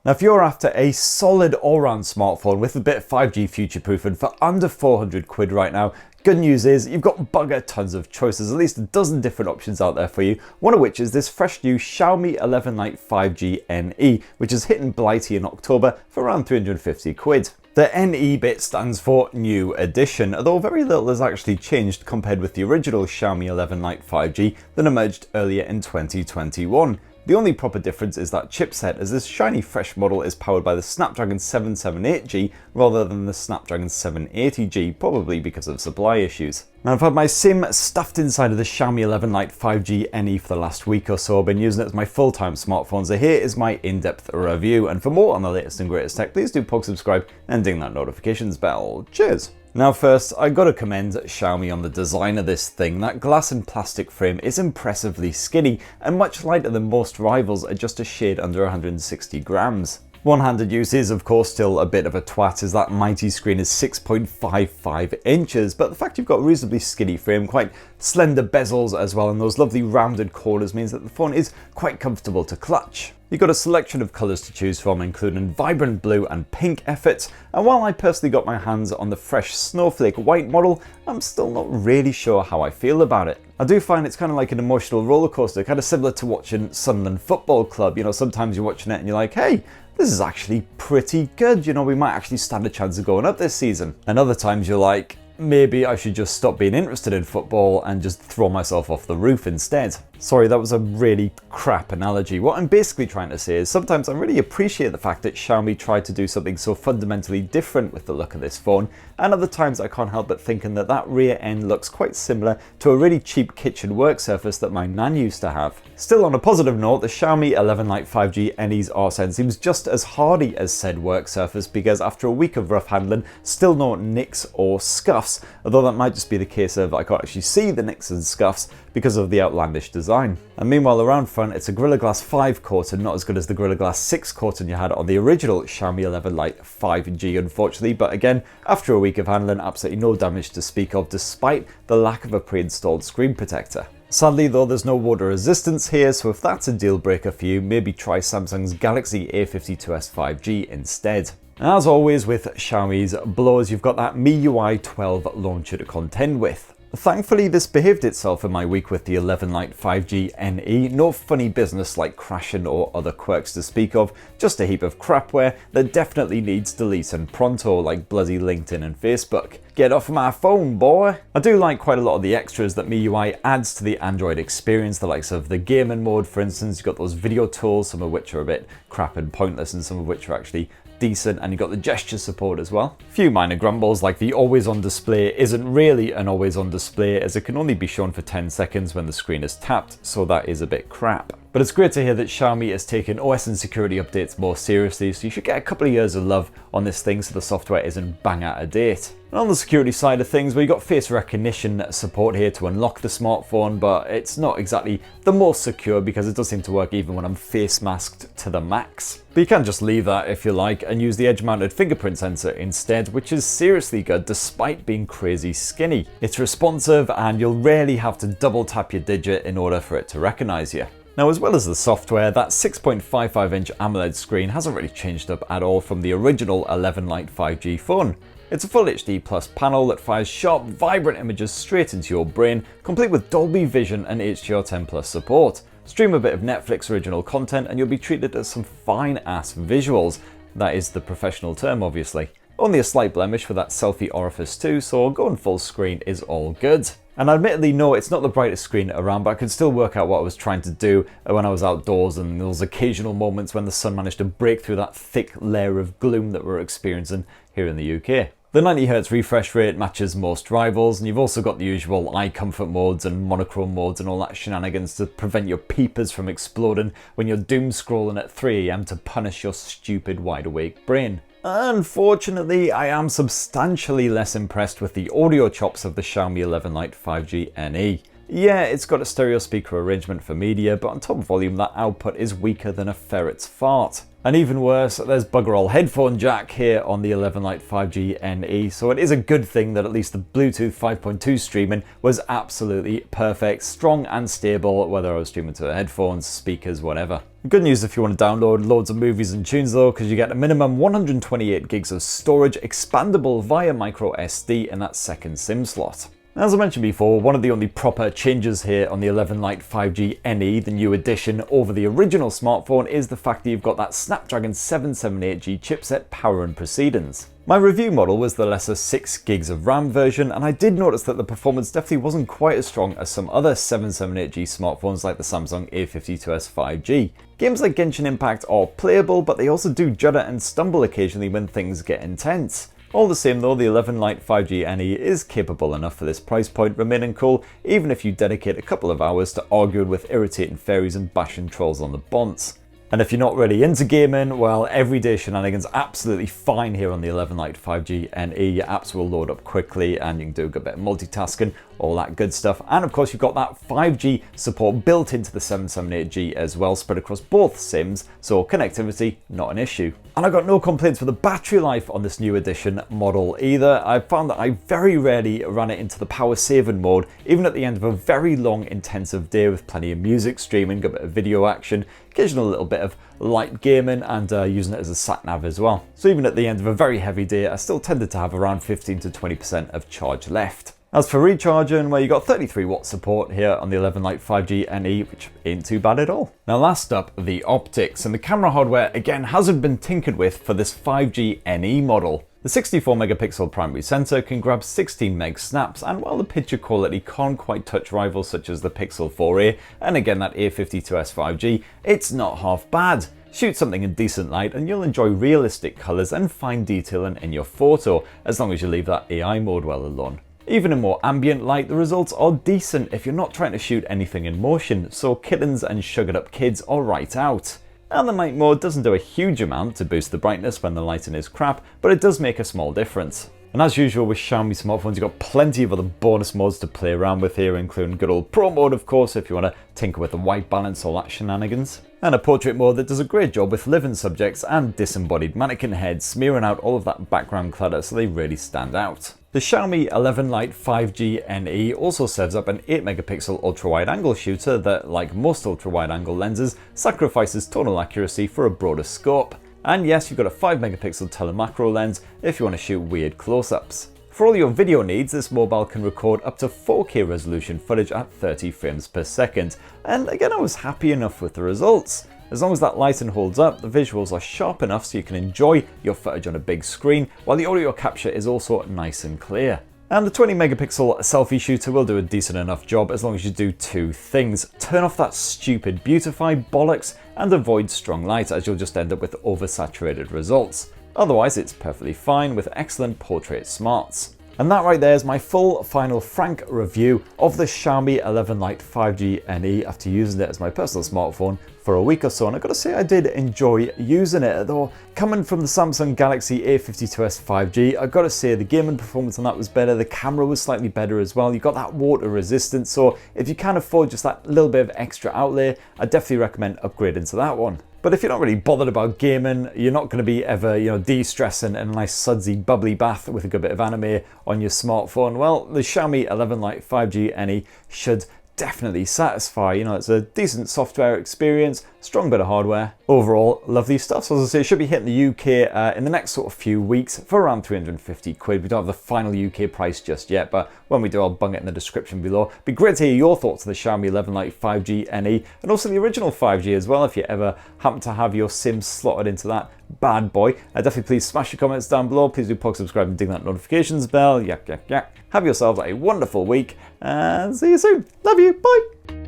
Now if you're after a solid all-round smartphone with a bit of 5G future-proofing for under 400 quid right now, good news is you've got bugger tons of choices, at least a dozen different options out there for you, one of which is this fresh new Xiaomi 11 Lite 5G NE, which is hitting Blighty in October for around 350 quid. The NE bit stands for New Edition, although very little has actually changed compared with the original Xiaomi 11 Lite 5G that emerged earlier in 2021. The only proper difference is that chipset, as this shiny fresh model is powered by the Snapdragon 778G rather than the Snapdragon 780G, probably because of supply issues. Now I've had my SIM stuffed inside of the Xiaomi 11 Lite 5G NE for the last week or so. I've been using it as my full-time smartphone, so here is my in-depth review. And for more on the latest and greatest tech, please do subscribe and ding that notifications bell. Cheers! Now first, I gotta commend Xiaomi on the design of this thing. That glass and plastic frame is impressively skinny and much lighter than most rivals at just a shade under 160 grams. One-handed use is of course still a bit of a twat, as that mighty screen is 6.55 inches, but the fact you've got a reasonably skinny frame, quite slender bezels as well, and those lovely rounded corners means that the phone is quite comfortable to clutch. You've got a selection of colours to choose from, including vibrant blue and pink efforts, and while I personally got my hands on the fresh snowflake white model, I'm still not really sure how I feel about it. I do find it's kind of like an emotional roller coaster, kind of similar to watching Sunderland Football Club. You know, sometimes you're watching it and you're like, hey, this is actually pretty good, you know, we might actually stand a chance of going up this season. And other times you're like, maybe I should just stop being interested in football and just throw myself off the roof instead. Sorry, that was a really crap analogy. What I'm basically trying to say is sometimes I really appreciate the fact that Xiaomi tried to do something so fundamentally different with the look of this phone, and other times I can't help but thinking that that rear end looks quite similar to a really cheap kitchen work surface that my nan used to have. Still, on a positive note, the Xiaomi 11 Lite 5G NE's arse end seems just as hardy as said work surface, because after a week of rough handling, still no nicks or scuffs, although that might just be the case of I can't actually see the nicks and scuffs because of the outlandish design. And meanwhile around front, it's a Gorilla Glass 5 coating, not as good as the Gorilla Glass 6 coating you had on the original Xiaomi 11 Lite 5G unfortunately, but again, after a week of handling, absolutely no damage to speak of despite the lack of a pre-installed screen protector. Sadly though, there's no water resistance here, so if that's a deal breaker for you, maybe try Samsung's Galaxy A52s 5G instead. As always with Xiaomi's blows, you've got that MiUI 12 launcher to contend with. Thankfully, this behaved itself in my week with the 11 Lite 5G NE. No funny business like crashing or other quirks to speak of, just a heap of crapware that definitely needs deleting pronto, like bloody LinkedIn and Facebook. Get off my phone, boy! I do like quite a lot of the extras that MiUI adds to the Android experience, the likes of the gaming mode for instance. You've got those video tools, some of which are a bit crap and pointless and some of which are actually decent, and you've got the gesture support as well. A few minor grumbles like the always on display isn't really an always on display, as it can only be shown for 10 seconds when the screen is tapped, so that is a bit crap. But it's great to hear that Xiaomi is taking OS and security updates more seriously, so you should get a couple of years of love on this thing so the software isn't bang out of date. And on the security side of things, well, you got face recognition support here to unlock the smartphone, but it's not exactly the most secure because it does seem to work even when I'm face masked to the max. But you can just leave that if you like and use the edge-mounted fingerprint sensor instead, which is seriously good despite being crazy skinny. It's responsive and you'll rarely have to double tap your digit in order for it to recognize you. Now, as well as the software, that 6.55-inch AMOLED screen hasn't really changed up at all from the original 11 Lite 5G phone. It's a full HD Plus panel that fires sharp, vibrant images straight into your brain, complete with Dolby Vision and HDR10+ support. Stream a bit of Netflix original content and you'll be treated to some fine-ass visuals. That is the professional term, obviously. Only a slight blemish for that selfie orifice too, so going full screen is all good. And admittedly, no, it's not the brightest screen around, but I could still work out what I was trying to do when I was outdoors, and those occasional moments when the sun managed to break through that thick layer of gloom that we're experiencing here in the UK. The 90Hz refresh rate matches most rivals, and you've also got the usual eye comfort modes and monochrome modes and all that shenanigans to prevent your peepers from exploding when you're doom scrolling at 3 AM to punish your stupid wide awake brain. Unfortunately, I am substantially less impressed with the audio chops of the Xiaomi 11 Lite 5G NE. Yeah, it's got a stereo speaker arrangement for media, but on top volume that output is weaker than a ferret's fart. And even worse, there's bugger all headphone jack here on the 11 Lite 5G NE, so it is a good thing that at least the Bluetooth 5.2 streaming was absolutely perfect, strong and stable, whether I was streaming to headphones, speakers, whatever. Good news if you want to download loads of movies and tunes though, because you get a minimum 128 gigs of storage, expandable via micro SD in that second SIM slot. As I mentioned before, one of the only proper changes here on the 11 Lite 5G NE, the new edition over the original smartphone, is the fact that you've got that Snapdragon 778G chipset power and proceedings. My review model was the lesser 6 gigs of RAM version, and I did notice that the performance definitely wasn't quite as strong as some other 778G smartphones like the Samsung A52s 5G. Games like Genshin Impact are playable, but they also do judder and stumble occasionally when things get intense. All the same though, the 11 Lite 5G NE is capable enough for this price point, remaining cool even if you dedicate a couple of hours to arguing with irritating fairies and bashing trolls on the bonds. And if you're not really into gaming, well, everyday shenanigans absolutely fine here on the 11 Lite 5G NE. Your apps will load up quickly and you can do a good bit of multitasking, all that good stuff. And of course, you've got that 5G support built into the 778G as well, spread across both SIMs, so connectivity, not an issue. And I got no complaints for the battery life on this new edition model either. I found that I very rarely ran it into the power saving mode, even at the end of a very long intensive day with plenty of music streaming, a bit of video action, occasional little bit of light gaming, and using it as a sat nav as well. So even at the end of a very heavy day, I still tended to have around 15 to 20% of charge left. As for recharging, well, you got 33 watt support here on the 11 Lite 5G NE, which ain't too bad at all. Now last up, the optics, and the camera hardware again hasn't been tinkered with for this 5G NE model. The 64 megapixel primary sensor can grab 16 meg snaps, and while the picture quality can't quite touch rivals such as the Pixel 4a and again that A52s 5G, it's not half bad. Shoot something in decent light and you'll enjoy realistic colours and fine detailing in your photo, as long as you leave that AI mode well alone. Even in more ambient light, the results are decent if you're not trying to shoot anything in motion, so kittens and sugared up kids are right out. And the night mode doesn't do a huge amount to boost the brightness when the lighting is crap, but it does make a small difference. And as usual with Xiaomi smartphones, you've got plenty of other bonus modes to play around with here, including good old Pro mode of course, if you want to tinker with the white balance, all that shenanigans. And a portrait mode that does a great job with living subjects and disembodied mannequin heads, smearing out all of that background clutter so they really stand out. The Xiaomi 11 Lite 5G NE also serves up an 8 megapixel ultra-wide angle shooter that, like most ultra-wide angle lenses, sacrifices tonal accuracy for a broader scope. And yes, you've got a 5 megapixel telemacro lens if you want to shoot weird close-ups. For all your video needs, this mobile can record up to 4K resolution footage at 30 frames per second. And again, I was happy enough with the results. As long as that lighting holds up, the visuals are sharp enough so you can enjoy your footage on a big screen, while the audio capture is also nice and clear. And the 20 megapixel selfie shooter will do a decent enough job as long as you do two things. Turn off that stupid beautify bollocks and avoid strong light, as you'll just end up with oversaturated results. Otherwise, it's perfectly fine with excellent portrait smarts. And that right there is my full, final, frank review of the Xiaomi 11 Lite 5G NE after using it as my personal smartphone for a week or so, and I've got to say I did enjoy using it, though coming from the Samsung Galaxy A52s 5G, I've got to say the gaming performance on that was better, the camera was slightly better as well, you've got that water resistance, so if you can afford just that little bit of extra outlay, I definitely recommend upgrading to that one. But if you're not really bothered about gaming, you're not going to be ever, de-stressing in a nice sudsy bubbly bath with a good bit of anime on your smartphone, well, the Xiaomi 11 Lite 5G NE should definitely satisfy. It's a decent software experience, strong bit of hardware. Overall, lovely stuff. So as I say, it should be hitting the UK in the next sort of few weeks for around 350 quid. We don't have the final UK price just yet, but when we do, I'll bung it in the description below. It'd be great to hear your thoughts on the Xiaomi 11 Lite 5G NE, and also the original 5G as well, if you ever happen to have your SIM slotted into that bad boy. Definitely please smash your comments down below. Please do subscribe and ding that notifications bell. Yak, yak, yak. Have yourselves a wonderful week, and see you soon. Love you. Bye.